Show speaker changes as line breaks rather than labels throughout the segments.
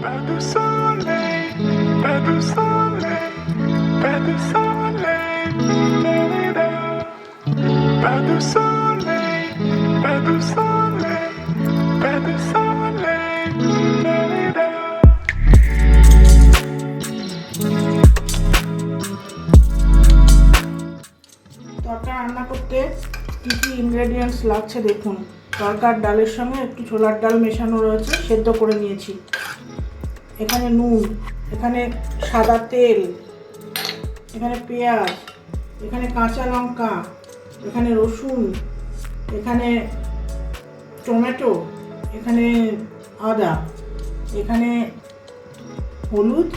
Pas de soleil, pas de soleil, pas de soleil, da-da-da. Pas de soleil, pas de soleil, pas de soleil, da-da-da. তরকা রান্না করতে কী কী ingredients লাগছে দেখুন। তরকার ডালের সঙ্গে একটু ছোলার ডাল মেশানো রয়েছে, সেদ্ধ করে নিয়েছি। এখানে নুন, এখানে সাদা তেল, এখানে পেঁয়াজ, এখানে কাঁচা লঙ্কা, এখানে রসুন, এখানে টমেটো, এখানে আদা, এখানে হলুদ,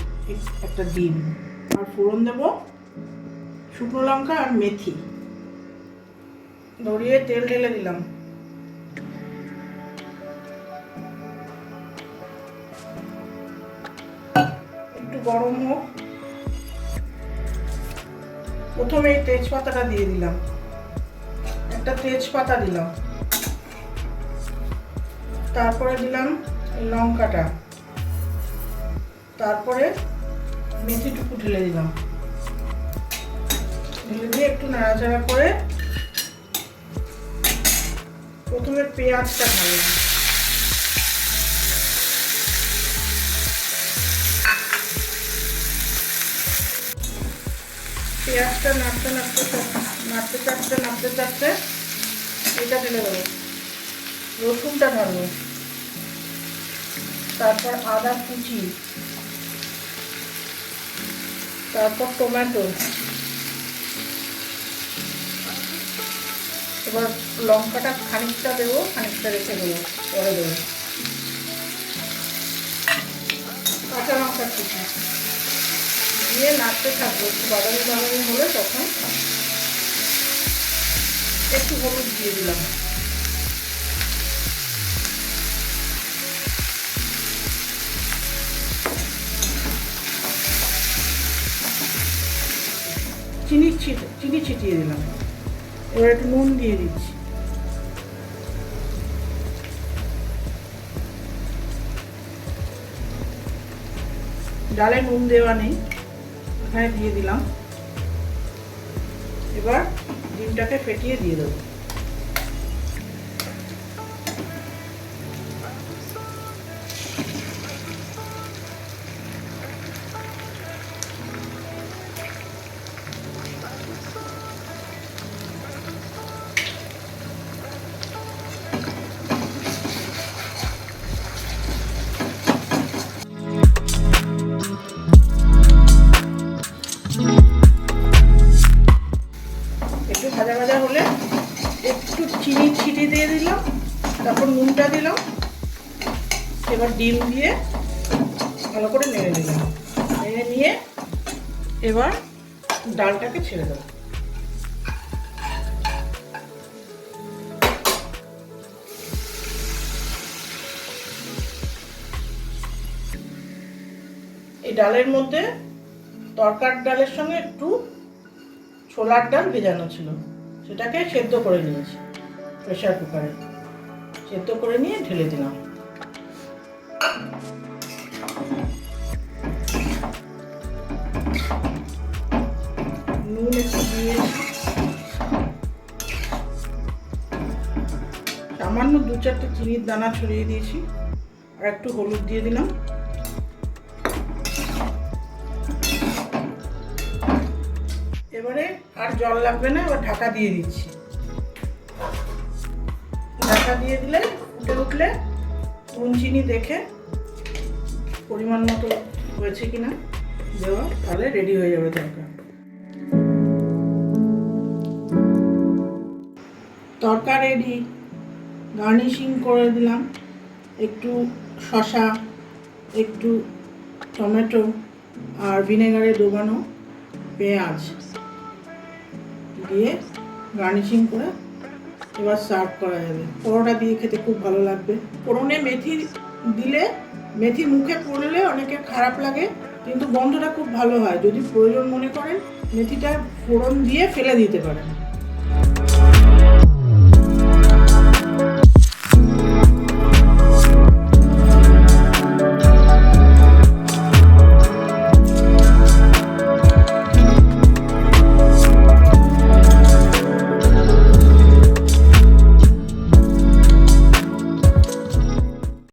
একটা ডিম, আর ফোড়ন দেব শুকনো লঙ্কা আর মেথি। ধরিয়ে তেল ঢেলে দিলাম। একটু গরম হোক। প্রথমে এই তেজপাতাটা দিয়ে দিলাম, একটা তেজপাতা দিলাম, তারপরে দিলাম এই লঙ্কাটা, তারপরে মেথিটুকু ঢেলে দিলাম। ঢেলে দিয়ে একটু নাড়াচাড়া করে প্রথমে পেঁয়াজটা ঢাললাম। পেঁয়াজটা নাড়তে চাড়তে এটা ঢেলে দেবো, রসুনটা ঢালবো, তারপর আদা কুচি, তারপর টমেটো, এবার লঙ্কাটা খানিকটা দেবো, খানিকটা রেখে দেবো, পরে দেবো। কাঁচা লঙ্কা কুচি দিয়ে নাড়তে থাকবো। একটু বাদামি বাদামি হলে তখন একটু হলুদ দিয়ে দিলাম। চিনি ছিটিয়ে দিলাম। এবার একটু নুন দিয়ে দিচ্ছি। ডালে নুন দেওয়া নেই, এখানে দিয়ে দিলাম। এবার ডিমটাকে ফেটিয়ে দিয়ে দেবো। ভাজা ভাজা হলে একটু চিনি ছিটিয়ে দিয়ে দিলাম, তারপর নুনটা দিলাম। এবার ডিম দিয়ে ভালো করে নেড়ে দিলাম। নেড়ে নিয়ে এবার ডালটাকে ছেড়ে দেবো। এই ডালের মধ্যে তরকার ডালের সঙ্গে একটু ছোলার ডাল ভেজানো ছিল, সেটাকে সেদ্ধ করে নিয়েছি প্রেসার কুকারে। সেদ্ধ করে নিয়ে ঢেলে দিলাম। নুন একটু দিয়ে সামান্য 2-4টে চিনির দানা ছড়িয়ে দিয়েছি, আর একটু হলুদ দিয়ে দিলাম। এবারে আর জল লাগবে না, এবার ঢাকা দিয়ে দিচ্ছি। ঢাকা দিয়ে দিলে ফুটে উঠলে নুন চিনি দেখে পরিমাণ মতো হয়েছে কিনা দেওয়া, তাহলে রেডি হয়ে যাবে তরকা। তরকা রেডি। গার্নিশিং করে দিলাম একটু শসা, একটু টমেটো আর ভিনেগারে ডোবানো পেঁয়াজ দিয়ে গার্নিশিং করে এবার সার্ভ করা যাবে। পরোটা দিয়ে খেতে খুব ভালো লাগবে। ফোড়নে মেথি দিলে, মেথি মুখে পড়লে অনেকের খারাপ লাগে, কিন্তু গন্ধটা খুব ভালো হয়। যদি প্রয়োজন মনে করেন মেথিটা ফোড়ন দিয়ে ফেলে দিতে পারেন।